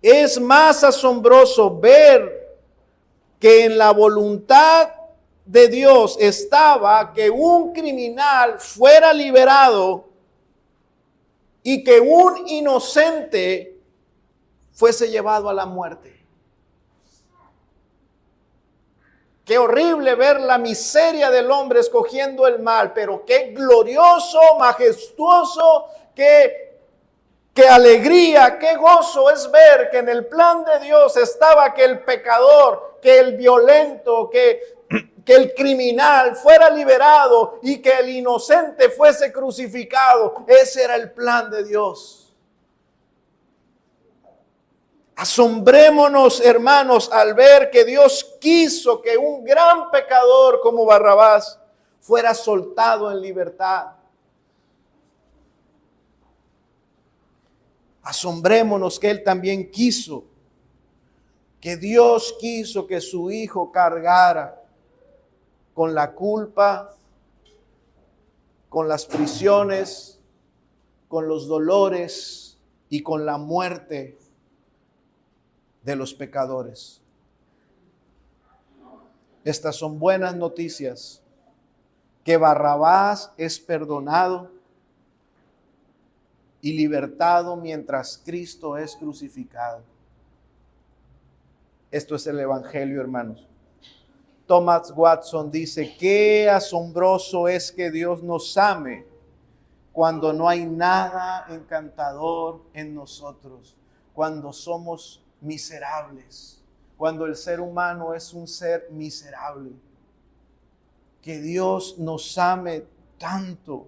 Es más asombroso ver que en la voluntad de Dios estaba que un criminal fuera liberado y que un inocente fuese llevado a la muerte. Qué horrible ver la miseria del hombre escogiendo el mal, pero qué glorioso, majestuoso, qué alegría, qué gozo es ver que en el plan de Dios estaba que el pecador, que el violento, que el criminal fuera liberado y que el inocente fuese crucificado. Ese era el plan de Dios. Asombrémonos, hermanos, al ver que Dios quiso que un gran pecador como Barrabás fuera soltado en libertad. Asombrémonos que Él también quiso, que Dios quiso que su Hijo cargara con la culpa, con las prisiones, con los dolores y con la muerte de los pecadores. Estas son buenas noticias, que Barrabás es perdonado y libertado mientras Cristo es crucificado. Esto es el Evangelio, hermanos. Thomas Watson dice, qué asombroso es que Dios nos ame cuando no hay nada encantador en nosotros, cuando somos miserables, cuando el ser humano es un ser miserable. Que Dios nos ame tanto.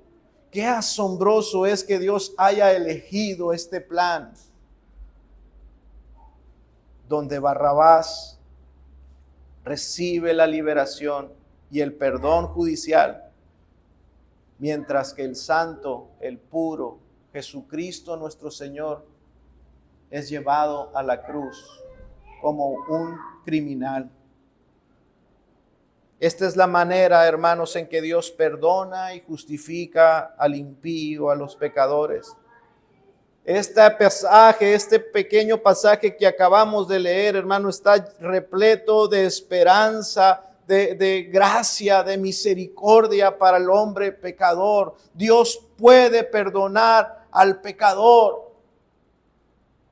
Qué asombroso es que Dios haya elegido este plan donde Barrabás recibe la liberación y el perdón judicial, mientras que el santo, el puro, Jesucristo nuestro Señor, es llevado a la cruz como un criminal. Esta es la manera, hermanos, en que Dios perdona y justifica al impío, a los pecadores. Este pasaje, este pequeño pasaje que acabamos de leer, hermano, está repleto de esperanza, de gracia, de misericordia para el hombre pecador. Dios puede perdonar al pecador.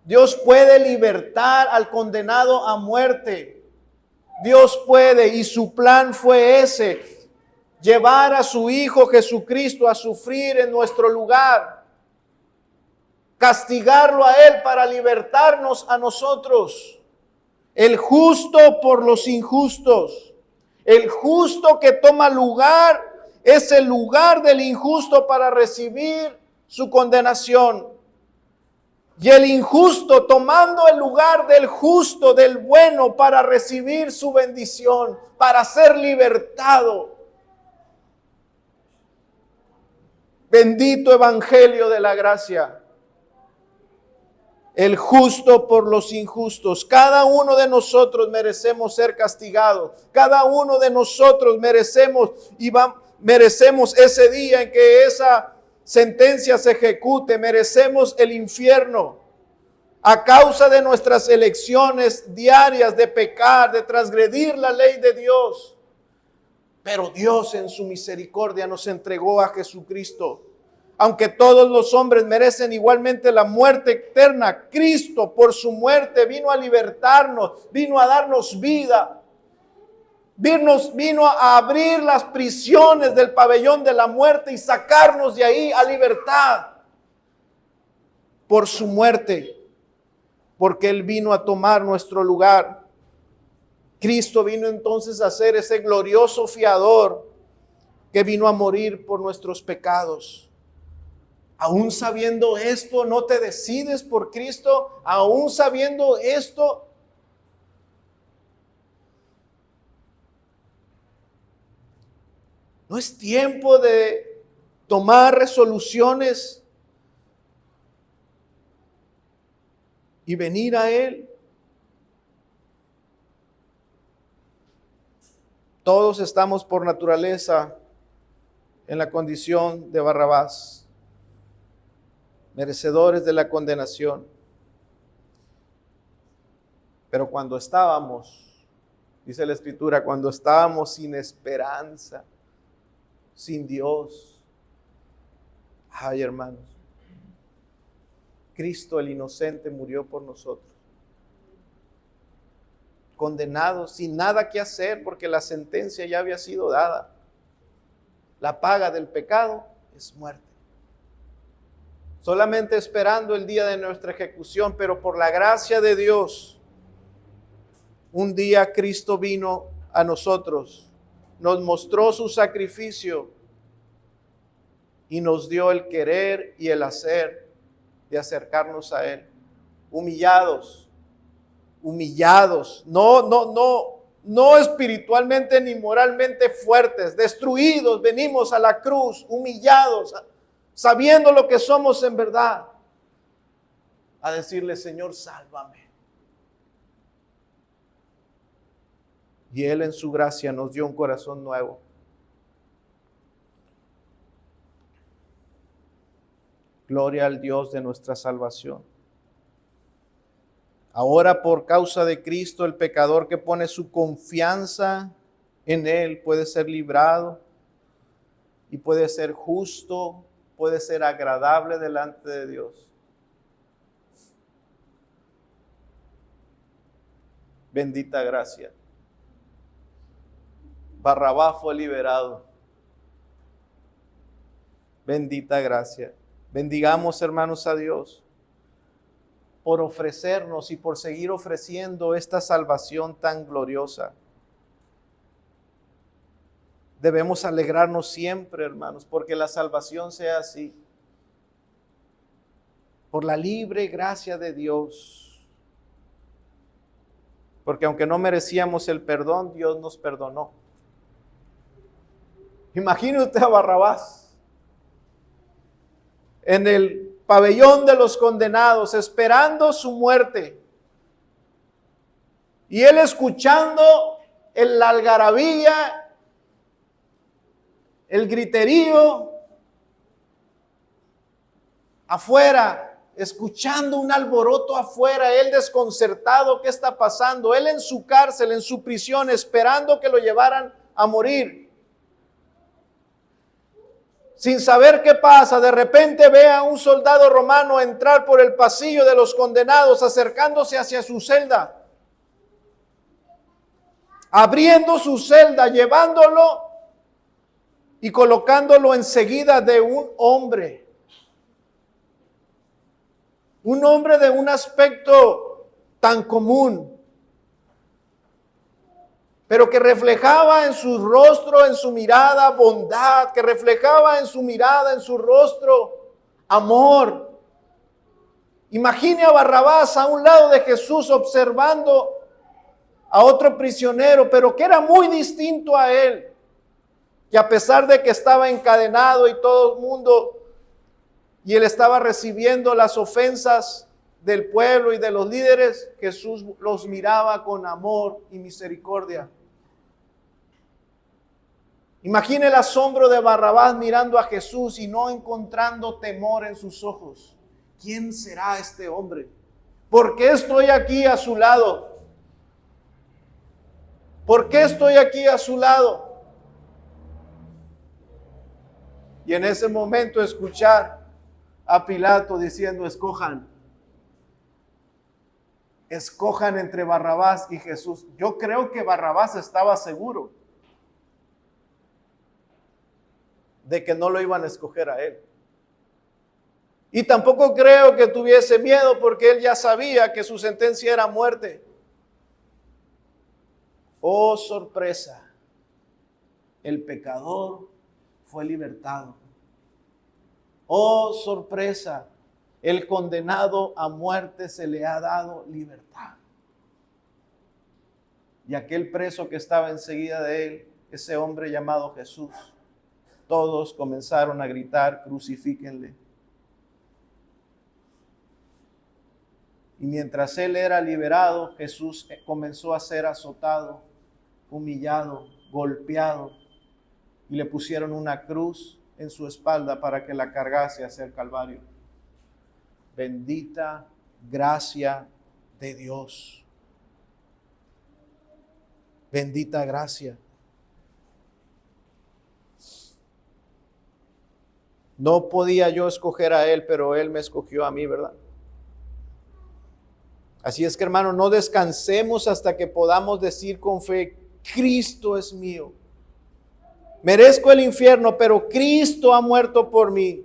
Dios puede libertar al condenado a muerte. Dios puede, y su plan fue ese: llevar a su Hijo Jesucristo a sufrir en nuestro lugar, castigarlo a Él para libertarnos a nosotros. El justo por los injustos. El justo que toma lugar es el lugar del injusto para recibir su condenación. Y el injusto tomando el lugar del justo, del bueno, para recibir su bendición, para ser libertado. Bendito evangelio de la gracia. El justo por los injustos. Cada uno de nosotros merecemos ser castigados. Cada uno de nosotros merecemos ese día en que esa sentencia se ejecute. Merecemos el infierno a causa de nuestras elecciones diarias de pecar, de transgredir la ley de Dios. Pero Dios en su misericordia nos entregó a Jesucristo. Aunque todos los hombres merecen igualmente la muerte eterna, Cristo por su muerte vino a libertarnos, vino a darnos vida. Vino a abrir las prisiones del pabellón de la muerte y sacarnos de ahí a libertad. Por su muerte, porque Él vino a tomar nuestro lugar. Cristo vino entonces a ser ese glorioso fiador que vino a morir por nuestros pecados. Aún sabiendo esto, ¿no te decides por Cristo? Aún sabiendo esto, ¿no es tiempo de tomar resoluciones y venir a Él? Todos estamos por naturaleza en la condición de Barrabás, merecedores de la condenación. Pero cuando estábamos, dice la Escritura, cuando estábamos sin esperanza, sin Dios, ay hermanos, Cristo el inocente murió por nosotros. Condenados, sin nada que hacer, porque la sentencia ya había sido dada. La paga del pecado es muerte. Solamente esperando el día de nuestra ejecución, pero por la gracia de Dios, un día Cristo vino a nosotros, nos mostró su sacrificio y nos dio el querer y el hacer de acercarnos a Él. Humillados, no espiritualmente ni moralmente fuertes, destruidos, venimos a la cruz, humillados, sabiendo lo que somos en verdad, a decirle: Señor, sálvame. Y Él en su gracia nos dio un corazón nuevo. Gloria al Dios de nuestra salvación. Ahora, por causa de Cristo, el pecador que pone su confianza en Él puede ser librado y puede ser justo, puede ser agradable delante de Dios. Bendita gracia. Barrabás fue liberado. Bendita gracia. Bendigamos, hermanos, a Dios por ofrecernos y por seguir ofreciendo esta salvación tan gloriosa. Debemos alegrarnos siempre, hermanos, porque la salvación sea así. Por la libre gracia de Dios. Porque aunque no merecíamos el perdón, Dios nos perdonó. Imagine usted a Barrabás en el pabellón de los condenados, esperando su muerte. Y él escuchando la algarabía, el griterío afuera, escuchando un alboroto afuera, él desconcertado, ¿qué está pasando? Él en su cárcel, en su prisión, esperando que lo llevaran a morir. Sin saber qué pasa, de repente ve a un soldado romano entrar por el pasillo de los condenados, acercándose hacia su celda, abriendo su celda, llevándolo y colocándolo enseguida de un hombre de un aspecto tan común, pero que reflejaba en su rostro, en su mirada, bondad, que reflejaba en su mirada, en su rostro, amor. Imagine a Barrabás a un lado de Jesús observando a otro prisionero, pero que era muy distinto a él, que a pesar de que estaba encadenado y todo el mundo, y él estaba recibiendo las ofensas del pueblo y de los líderes, Jesús los miraba con amor y misericordia. Imagine el asombro de Barrabás mirando a Jesús y no encontrando temor en sus ojos. ¿Quién será este hombre? ¿Por qué estoy aquí a su lado? ¿Por qué estoy aquí a su lado? Y en ese momento escuchar a Pilato diciendo, escojan entre Barrabás y Jesús. Yo creo que Barrabás estaba seguro de que no lo iban a escoger a él. Y tampoco creo que tuviese miedo, porque él ya sabía que su sentencia era muerte. Oh, sorpresa, el pecador fue libertado. Oh, sorpresa, el condenado a muerte se le ha dado libertad. Y aquel preso que estaba enseguida de él, ese hombre llamado Jesús, todos comenzaron a gritar, crucifíquenle. Y mientras él era liberado, Jesús comenzó a ser azotado, humillado, golpeado, y le pusieron una cruz en su espalda para que la cargase hacia el Calvario. Bendita gracia de Dios. Bendita gracia. No podía yo escoger a él, pero él me escogió a mí, ¿verdad? Así es que, hermano, no descansemos hasta que podamos decir con fe, Cristo es mío. Merezco el infierno, pero Cristo ha muerto por mí.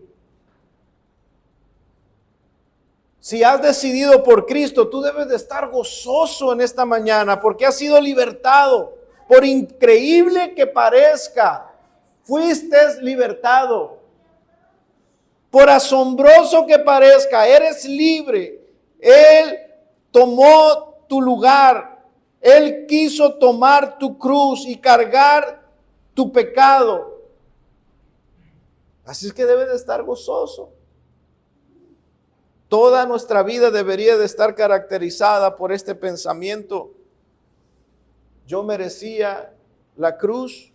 Si has decidido por Cristo, tú debes de estar gozoso en esta mañana porque has sido libertado. Por increíble que parezca, fuiste libertado. Por asombroso que parezca, eres libre. Él tomó tu lugar. Él quiso tomar tu cruz y cargar tu pecado. Así es que debes de estar gozoso. Toda nuestra vida debería de estar caracterizada por este pensamiento. Yo merecía la cruz.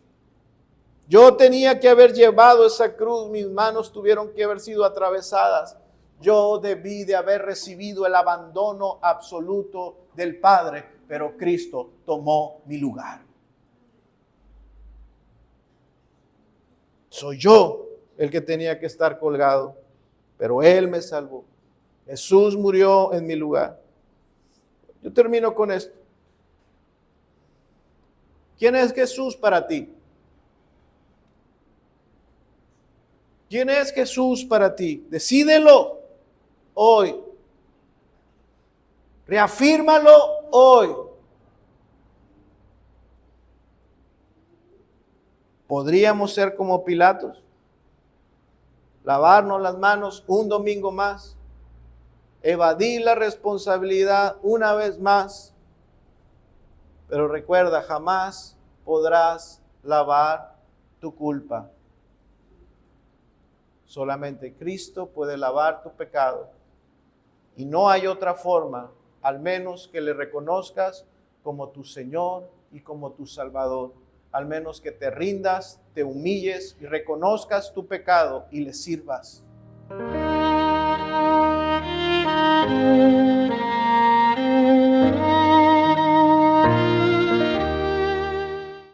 Yo tenía que haber llevado esa cruz. Mis manos tuvieron que haber sido atravesadas. Yo debí de haber recibido el abandono absoluto del Padre, pero Cristo tomó mi lugar. Soy yo el que tenía que estar colgado, pero Él me salvó. Jesús murió en mi lugar. Yo termino con esto. ¿Quién es Jesús para ti? ¿Quién es Jesús para ti? Decídelo hoy. Reafírmalo hoy. ¿Podríamos ser como Pilatos? Lavarnos las manos un domingo más. Evadir la responsabilidad una vez más. Pero recuerda, jamás podrás lavar tu culpa. Solamente Cristo puede lavar tu pecado. Y no hay otra forma, al menos que le reconozcas como tu Señor y como tu Salvador. Al menos que te rindas, te humilles y reconozcas tu pecado y le sirvas.